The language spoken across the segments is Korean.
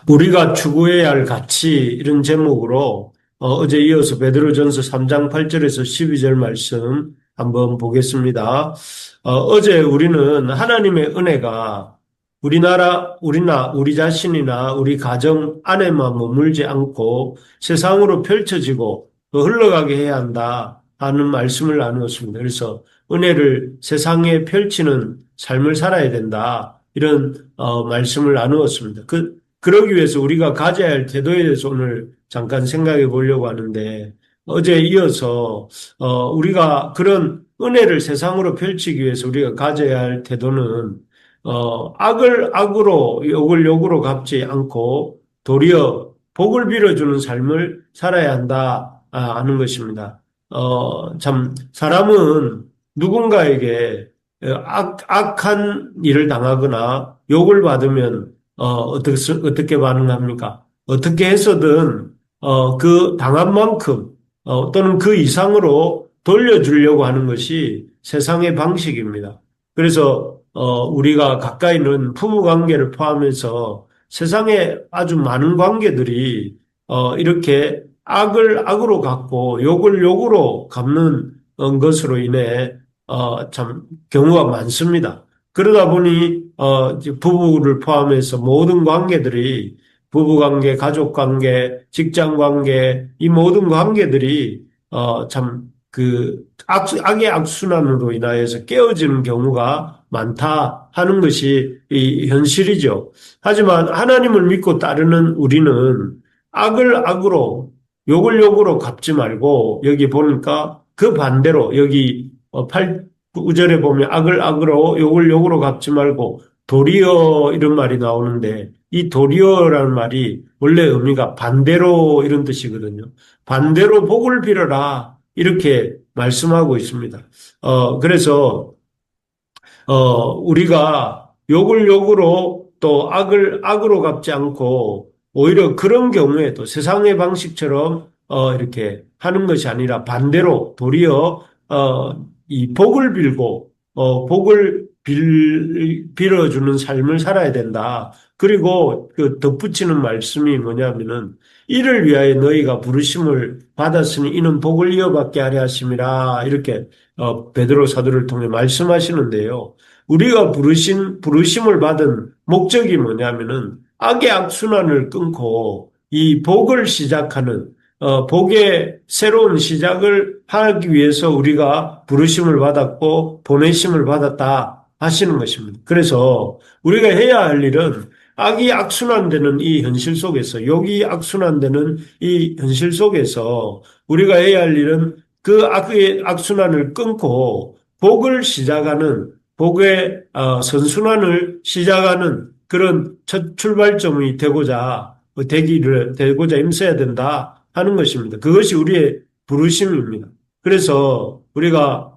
우리가 추구해야 할 가치 이런 제목으로 어제 이어서 베드로전서 3장 8절에서 12절 말씀 한번 보겠습니다. 어제 우리는 하나님의 은혜가 우리 자신이나 우리 가정 안에만 머물지 않고 세상으로 펼쳐지고 또 흘러가게 해야 한다 하는 말씀을 나누었습니다. 그래서 은혜를 세상에 펼치는 삶을 살아야 된다. 이런 말씀을 나누었습니다. 그러기 위해서 우리가 가져야 할 태도에 대해서 오늘 잠깐 생각해 보려고 하는데 어제 이어서 우리가 그런 은혜를 세상으로 펼치기 위해서 우리가 가져야 할 태도는 악을 악으로 욕을 욕으로 갚지 않고 도리어 복을 빌어주는 삶을 살아야 한다 하는 것입니다. 참 사람은 누군가에게 악한 일을 당하거나 욕을 받으면 어떻게 반응합니까? 어떻게 해서든 그 당한 만큼 또는 그 이상으로 돌려주려고 하는 것이 세상의 방식입니다. 그래서 우리가 가까이 있는 부부 관계를 포함해서 세상에 아주 많은 관계들이 이렇게 악을 악으로 갚고 욕을 욕으로 갚는 것으로 인해 참 경우가 많습니다. 그러다 보니 이제 부부를 포함해서 모든 관계들이 부부관계, 가족관계, 직장관계 이 모든 관계들이 참 그 악의 악순환으로 인하여서 깨어지는 경우가 많다 하는 것이 이 현실이죠. 하지만 하나님을 믿고 따르는 우리는 악을 악으로 욕을 욕으로 갚지 말고 여기 보니까 그 반대로 여기 8절에 보면 악을 악으로 욕을 욕으로 갚지 말고 도리어 이런 말이 나오는데 이 도리어라는 말이 원래 의미가 반대로 이런 뜻이거든요. 반대로 복을 빌어라 이렇게 말씀하고 있습니다. 그래서 우리가 욕을 욕으로 또 악을 악으로 갚지 않고 오히려 그런 경우에도 세상의 방식처럼 이렇게 하는 것이 아니라 반대로 도리어 이 복을 빌고 복을 빌어주는 삶을 살아야 된다. 그리고 그 덧붙이는 말씀이 뭐냐면은 이를 위하여 너희가 부르심을 받았으니 이는 복을 이어받게 하려 하심이라 이렇게 베드로 사도를 통해 말씀하시는데요. 우리가 부르심을 받은 목적이 뭐냐면은 악의 악순환을 끊고 이 복을 시작하는 복의 새로운 시작을 하기 위해서 우리가 부르심을 받았고 보내심을 받았다 하시는 것입니다. 그래서 우리가 해야 할 일은 악이 악순환되는 이 현실 속에서 욕이 악순환되는 이 현실 속에서 우리가 해야 할 일은 그 악의 악순환을 끊고 복을 시작하는 복의 선순환을 시작하는 그런 첫 출발점이 되고자 힘써야 된다 하는 것입니다. 그것이 우리의 부르심입니다. 그래서 우리가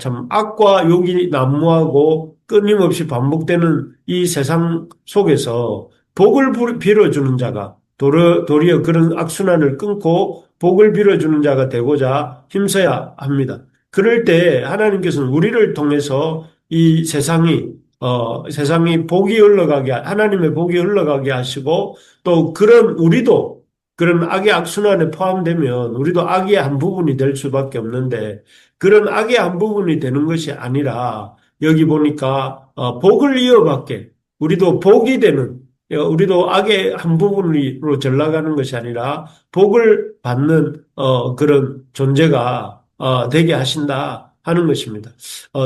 참 악과 욕이 난무하고 끊임없이 반복되는 이 세상 속에서 복을 빌어주는 자가 도리어 그런 악순환을 끊고 복을 빌어주는 자가 되고자 힘써야 합니다. 그럴 때 하나님께서는 우리를 통해서 이 세상이 복이 흘러가게, 하나님의 복이 흘러가게 하시고 또 우리도 그런 악의 악순환에 포함되면 우리도 악의 한 부분이 될 수밖에 없는데 그런 악의 한 부분이 되는 것이 아니라 여기 보니까 복을 이어받게 우리도 복이 되는 우리도 악의 한 부분으로 전락하는 것이 아니라 복을 받는 그런 존재가 되게 하신다 하는 것입니다.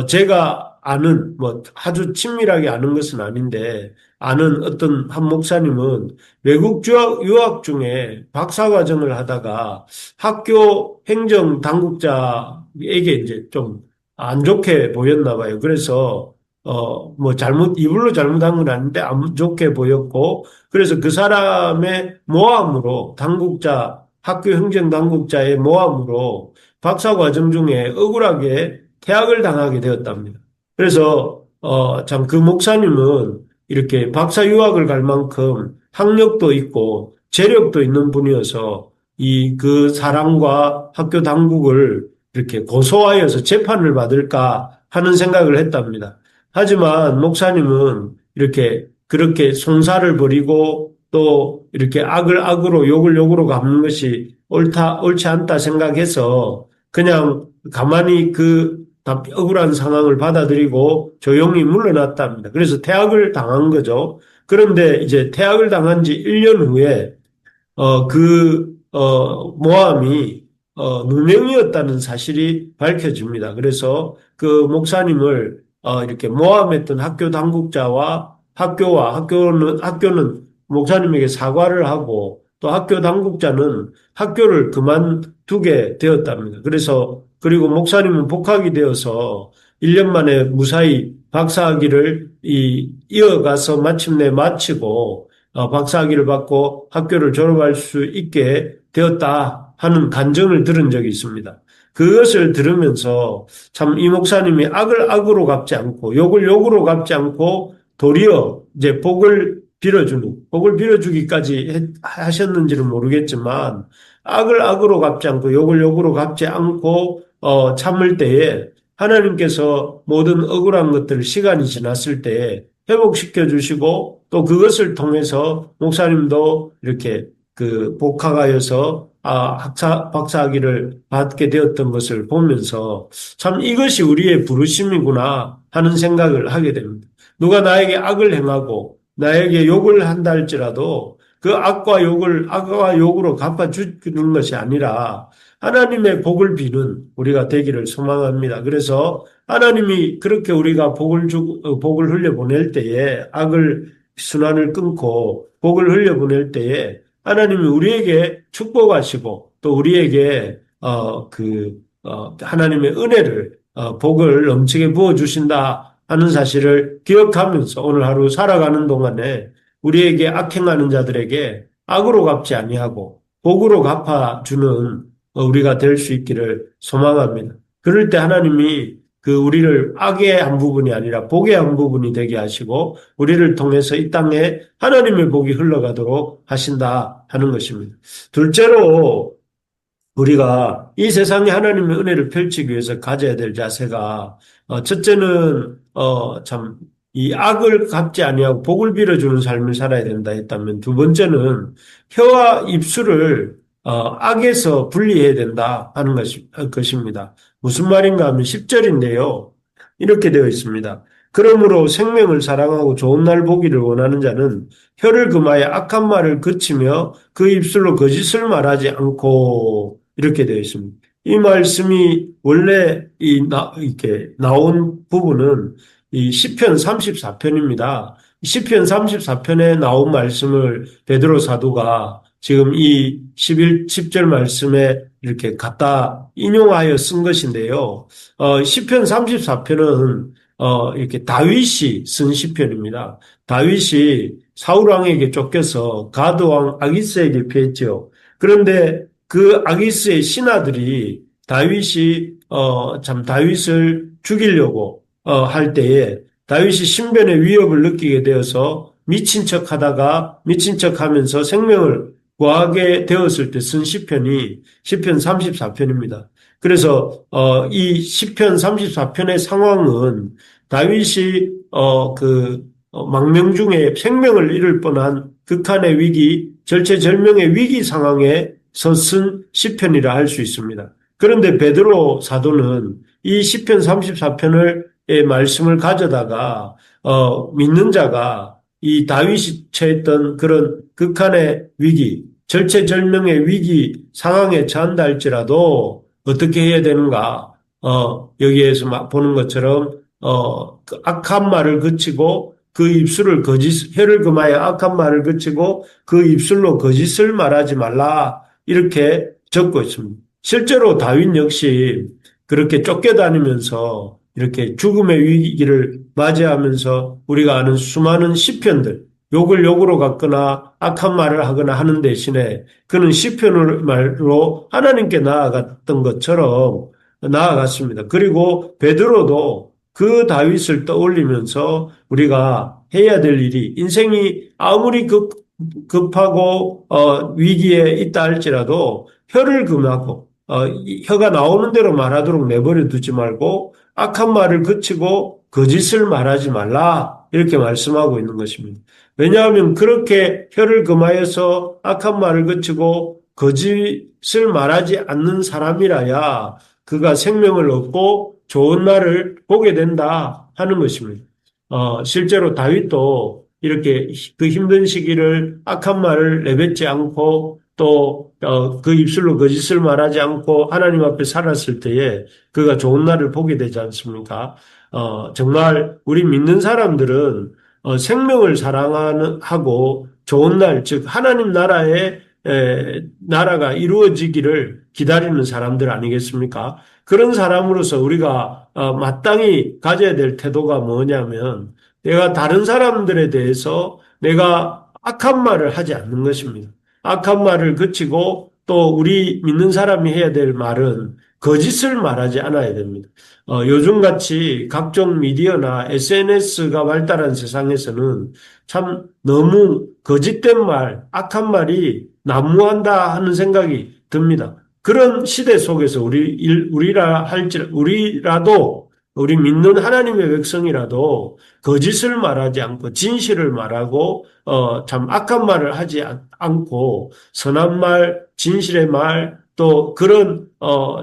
제가 아는 뭐 아주 친밀하게 아는 것은 아닌데 아는 어떤 한 목사님은 외국 유학 중에 박사과정을 하다가 학교 행정 당국자에게 이제 좀 안 좋게 보였나 봐요. 그래서 뭐 이불로 잘못한 건 아닌데 안 좋게 보였고 그래서 그 사람의 모함으로 학교 행정 당국자의 모함으로 박사과정 중에 억울하게 퇴학을 당하게 되었답니다. 그래서 참 그 목사님은 이렇게 박사 유학을 갈 만큼 학력도 있고 재력도 있는 분이어서 그 사람과 학교 당국을 이렇게 고소하여서 재판을 받을까 하는 생각을 했답니다. 하지만 목사님은 그렇게 송사를 벌이고 또 이렇게 악을 악으로 욕을 욕으로 갚는 것이 옳지 않다 생각해서 그냥 가만히 그 억울한 상황을 받아들이고 조용히 물러났답니다. 그래서 퇴학을 당한 거죠. 그런데 이제 퇴학을 당한 지 1년 후에 모함이, 누명이었다는 사실이 밝혀집니다. 그래서 그 목사님을, 이렇게 모함했던 학교 당국자와 학교는 목사님에게 사과를 하고 또 학교 당국자는 학교를 그만두게 되었답니다. 그리고 목사님은 복학이 되어서 1년 만에 무사히 박사학위를 이어가서 마침내 마치고 박사학위를 받고 학교를 졸업할 수 있게 되었다 하는 간증을 들은 적이 있습니다. 그것을 들으면서 참 이 목사님이 악을 악으로 갚지 않고 욕을 욕으로 갚지 않고 도리어 이제 복을 빌어주기까지 하셨는지는 모르겠지만 악을 악으로 갚지 않고 욕을 욕으로 갚지 않고 참을 때에 하나님께서 모든 억울한 것들을 시간이 지났을 때에 회복시켜 주시고 또 그것을 통해서 목사님도 이렇게 그 복학하여서 박사학위를 받게 되었던 것을 보면서 참 이것이 우리의 부르심이구나 하는 생각을 하게 됩니다. 누가 나에게 악을 행하고 나에게 욕을 한다 할지라도 그 악과 욕으로 갚아주는 것이 아니라 하나님의 복을 비는 우리가 되기를 소망합니다. 그래서 하나님이 그렇게 우리가 복을 흘려보낼 때에 순환을 끊고 복을 흘려보낼 때에 하나님이 우리에게 축복하시고 또 우리에게 하나님의 은혜를 복을 넘치게 부어주신다 하는 사실을 기억하면서 오늘 하루 살아가는 동안에 우리에게 악행하는 자들에게 악으로 갚지 아니하고 복으로 갚아주는 우리가 될 수 있기를 소망합니다. 그럴 때 하나님이 우리를 악의 한 부분이 아니라 복의 한 부분이 되게 하시고 우리를 통해서 이 땅에 하나님의 복이 흘러가도록 하신다 하는 것입니다. 둘째로 우리가 이 세상에 하나님의 은혜를 펼치기 위해서 가져야 될 자세가 첫째는 참 이 악을 갚지 아니하고 복을 빌어주는 삶을 살아야 된다 했다면 두 번째는 혀와 입술을 악에서 분리해야 된다 하는 것입니다. 무슨 말인가 하면 10절인데요. 이렇게 되어 있습니다. 그러므로 생명을 사랑하고 좋은 날 보기를 원하는 자는 혀를 금하여 악한 말을 그치며 그 입술로 거짓을 말하지 않고 이렇게 되어 있습니다. 이 말씀이 원래 이렇게 나온 부분은 이 시편 34편입니다. 시편 34편에 나온 말씀을 베드로 사도가 지금 이 10절 말씀에 이렇게 갖다 인용하여 쓴 것인데요. 시편 34편은 이렇게 다윗이 쓴 시편입니다. 다윗이 사울왕에게 쫓겨서 가드왕 아기스에게 피했죠. 그런데 그 아기스의 신하들이 다윗을 죽이려고 할 때에 다윗이 신변의 위협을 느끼게 되어서 미친 척하면서 생명을 구하게 되었을 때 쓴 시편이 시편 34편입니다. 그래서 이 시편 34편의 상황은 다윗이 망명 중에 생명을 잃을 뻔한 극한의 위기, 절체절명의 위기 상황에서 쓴 시편이라 할 수 있습니다. 그런데 베드로 사도는 이 시편 34편의 말씀을 가져다가 믿는 자가 이 다윗이 처했던 그런 극한의 위기, 절체절명의 위기 상황에 처한다 할지라도 어떻게 해야 되는가? 여기에서 보는 것처럼 그 악한 말을 그치고 혀를 금하여 악한 말을 그치고 그 입술로 거짓을 말하지 말라 이렇게 적고 있습니다. 실제로 다윗 역시 그렇게 쫓겨다니면서 이렇게 죽음의 위기를 맞이하면서 우리가 아는 수많은 시편들, 욕을 욕으로 갚거나 악한 말을 하거나 하는 대신에 그는 시편을 말로 하나님께 나아갔던 것처럼 나아갔습니다. 그리고 베드로도 그 다윗을 떠올리면서 우리가 해야 될 일이 인생이 아무리 급하고 위기에 있다 할지라도 혀를 금하고 혀가 나오는 대로 말하도록 내버려 두지 말고 악한 말을 그치고 거짓을 말하지 말라 이렇게 말씀하고 있는 것입니다. 왜냐하면 그렇게 혀를 금하여서 악한 말을 그치고 거짓을 말하지 않는 사람이라야 그가 생명을 얻고 좋은 날을 보게 된다 하는 것입니다. 실제로 다윗도 이렇게 그 힘든 시기를 악한 말을 내뱉지 않고 또 그 입술로 거짓을 말하지 않고 하나님 앞에 살았을 때에 그가 좋은 날을 보게 되지 않습니까? 정말 우리 믿는 사람들은 생명을 사랑하는 하고 좋은 날, 즉 하나님 나라의 나라가 이루어지기를 기다리는 사람들 아니겠습니까? 그런 사람으로서 우리가 마땅히 가져야 될 태도가 뭐냐면 내가 다른 사람들에 대해서 내가 악한 말을 하지 않는 것입니다. 악한 말을 그치고 또 우리 믿는 사람이 해야 될 말은 거짓을 말하지 않아야 됩니다. 요즘같이 각종 미디어나 SNS가 발달한 세상에서는 참 너무 거짓된 말, 악한 말이 난무한다 하는 생각이 듭니다. 그런 시대 속에서 우리라도 우리 믿는 하나님의 백성이라도 거짓을 말하지 않고 진실을 말하고 참 악한 말을 하지 않고 선한 말, 진실의 말, 또 그런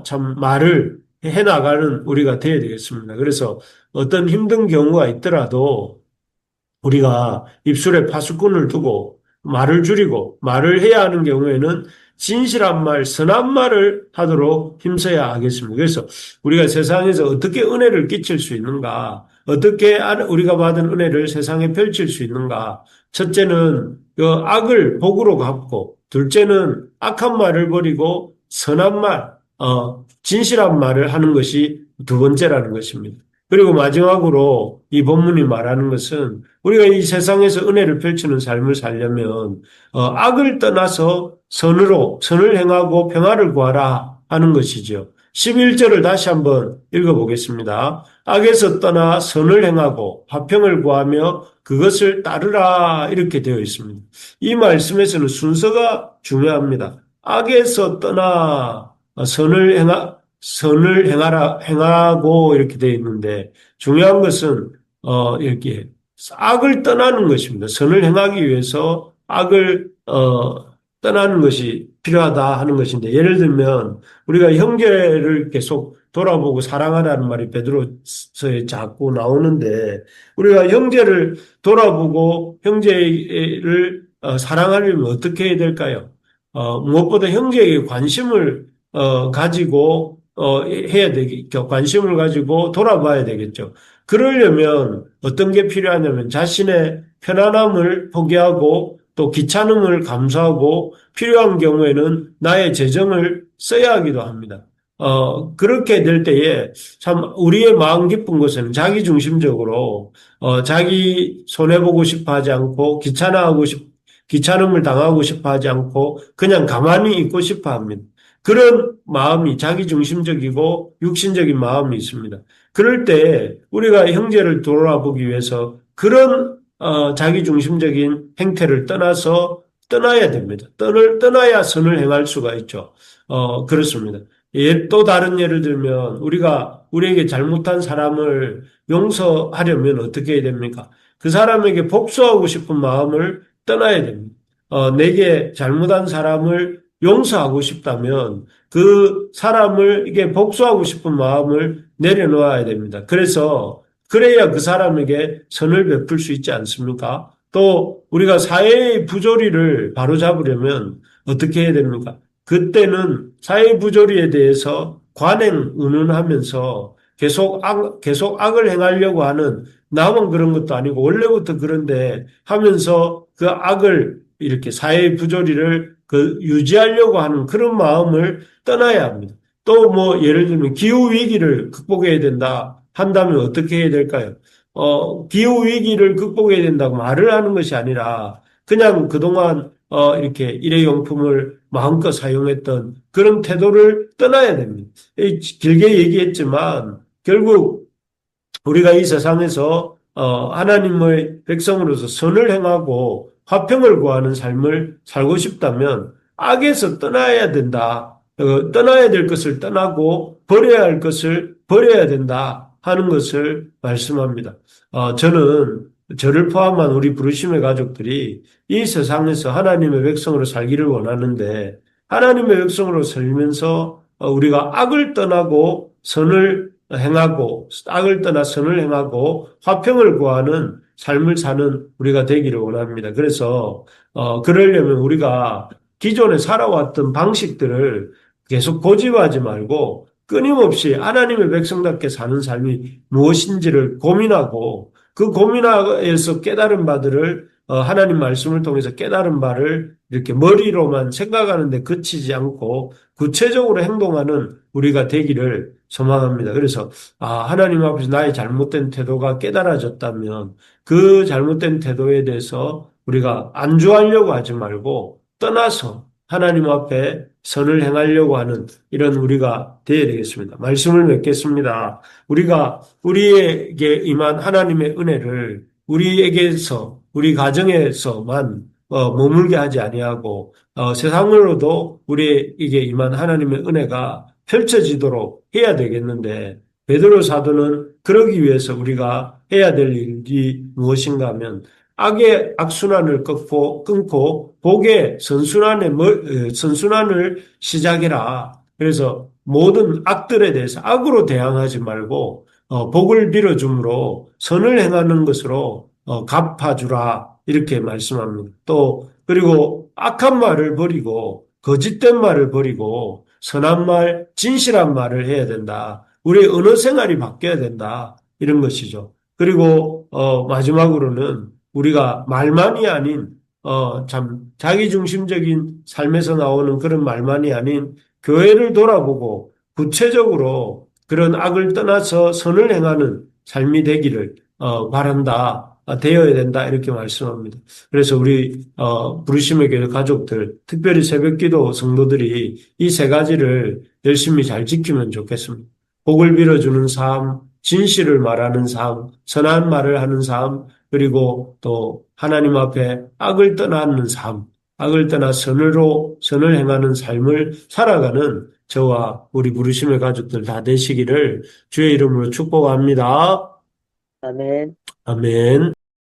참 말을 해나가는 우리가 되어야 되겠습니다. 그래서 어떤 힘든 경우가 있더라도 우리가 입술에 파수꾼을 두고 말을 줄이고 말을 해야 하는 경우에는 진실한 말, 선한 말을 하도록 힘써야 하겠습니다. 그래서 우리가 세상에서 어떻게 은혜를 끼칠 수 있는가, 어떻게 우리가 받은 은혜를 세상에 펼칠 수 있는가. 첫째는 그 악을 복으로 갚고, 둘째는 악한 말을 버리고 선한 말, 진실한 말을 하는 것이 두 번째라는 것입니다. 그리고 마지막으로 이 본문이 말하는 것은 우리가 이 세상에서 은혜를 펼치는 삶을 살려면 악을 떠나서 선을 행하고 평화를 구하라 하는 것이죠. 11절을 다시 한번 읽어보겠습니다. 악에서 떠나 선을 행하고 화평을 구하며 그것을 따르라 이렇게 되어 있습니다. 이 말씀에서는 순서가 중요합니다. 악에서 떠나 선을 행하고 이렇게 되어 있는데 중요한 것은 이렇게 악을 떠나는 것입니다. 선을 행하기 위해서 악을 떠나는 것이 필요하다 하는 것인데 예를 들면 우리가 형제를 계속 돌아보고 사랑하라는 말이 베드로서에 자꾸 나오는데 우리가 형제를 돌아보고 형제를 사랑하려면 어떻게 해야 될까요? 무엇보다 형제에게 관심을 가지고 해야 되겠죠. 관심을 가지고 돌아봐야 되겠죠. 그러려면 어떤 게 필요하냐면 자신의 편안함을 포기하고 또 귀찮음을 감수하고 필요한 경우에는 나의 재정을 써야 하기도 합니다. 그렇게 될 때에 참 우리의 마음 깊은 것은 자기 중심적으로 자기 손해보고 싶어 하지 않고 귀찮음을 당하고 싶어 하지 않고 그냥 가만히 있고 싶어 합니다. 그런 마음이 자기중심적이고 육신적인 마음이 있습니다. 그럴 때 우리가 형제를 돌아보기 위해서 그런 자기중심적인 행태를 떠나야 됩니다. 떠나야 선을 행할 수가 있죠. 그렇습니다. 또 다른 예를 들면 우리에게 잘못한 사람을 용서하려면 어떻게 해야 됩니까? 그 사람에게 복수하고 싶은 마음을 떠나야 됩니다. 내게 잘못한 사람을 용서하고 싶다면 그 사람을 이게 복수하고 싶은 마음을 내려놓아야 됩니다. 그래야 그 사람에게 선을 베풀 수 있지 않습니까? 또 우리가 사회의 부조리를 바로잡으려면 어떻게 해야 됩니까? 그때는 사회 부조리에 대해서 관행 운운하면서 계속 악을 행하려고 하는 나만 그런 것도 아니고 원래부터 그런데 하면서 그 악을 이렇게 사회 부조리를 유지하려고 하는 그런 마음을 떠나야 합니다. 또 예를 들면 기후 위기를 극복해야 된다 한다면 어떻게 해야 될까요? 기후 위기를 극복해야 된다고 말을 하는 것이 아니라 그냥 그동안 이렇게 일회용품을 마음껏 사용했던 그런 태도를 떠나야 됩니다. 길게 얘기했지만 결국 우리가 이 세상에서 하나님의 백성으로서 선을 행하고 화평을 구하는 삶을 살고 싶다면 악에서 떠나야 된다. 떠나야 될 것을 떠나고 버려야 할 것을 버려야 된다 하는 것을 말씀합니다. 저는 저를 포함한 우리 부르심의 가족들이 이 세상에서 하나님의 백성으로 살기를 원하는데 하나님의 백성으로 살면서 우리가 악을 떠나고 선을 행하고 악을 떠나 선을 행하고 화평을 구하는 삶을 사는 우리가 되기를 원합니다. 그래서 그러려면 우리가 기존에 살아왔던 방식들을 계속 고집하지 말고 끊임없이 하나님의 백성답게 사는 삶이 무엇인지를 고민하고 그 고민에서 깨달은 바들을 하나님 말씀을 통해서 깨달은 바를 이렇게 머리로만 생각하는데 그치지 않고 구체적으로 행동하는 우리가 되기를 소망합니다. 그래서 하나님 앞에서 나의 잘못된 태도가 깨달아졌다면 그 잘못된 태도에 대해서 우리가 안주하려고 하지 말고 떠나서 하나님 앞에 선을 행하려고 하는 이런 우리가 되어야 되겠습니다. 말씀을 맺겠습니다. 우리가 우리에게 임한 하나님의 은혜를 우리에게서 우리 가정에서만 머물게 하지 아니하고 세상으로도 우리에게 임한 하나님의 은혜가 펼쳐지도록 해야 되겠는데 베드로 사도는 그러기 위해서 우리가 해야 될 일이 무엇인가 하면 악의 악순환을 끊고 복의 선순환을 시작해라. 그래서 모든 악들에 대해서 악으로 대항하지 말고 복을 빌어줌으로 선을 행하는 것으로 갚아주라 이렇게 말씀합니다. 또 그리고 악한 말을 버리고 거짓된 말을 버리고 선한 말, 진실한 말을 해야 된다. 우리의 언어 생활이 바뀌어야 된다. 이런 것이죠. 그리고 마지막으로는 우리가 말만이 아닌 참 자기중심적인 삶에서 나오는 그런 말만이 아닌 교회를 돌아보고 구체적으로 그런 악을 떠나서 선을 행하는 삶이 되기를 바란다, 되어야 된다 이렇게 말씀합니다. 그래서 우리 부르심의 교회 가족들, 특별히 새벽기도 성도들이 이 세 가지를 열심히 잘 지키면 좋겠습니다. 복을 빌어주는 삶, 진실을 말하는 삶, 선한 말을 하는 삶, 그리고 또 하나님 앞에 악을 떠나는 삶, 악을 떠나 선을 행하는 삶을 살아가는 저와 우리 부르심의 가족들 다 되시기를 주의 이름으로 축복합니다. 아멘. 아멘.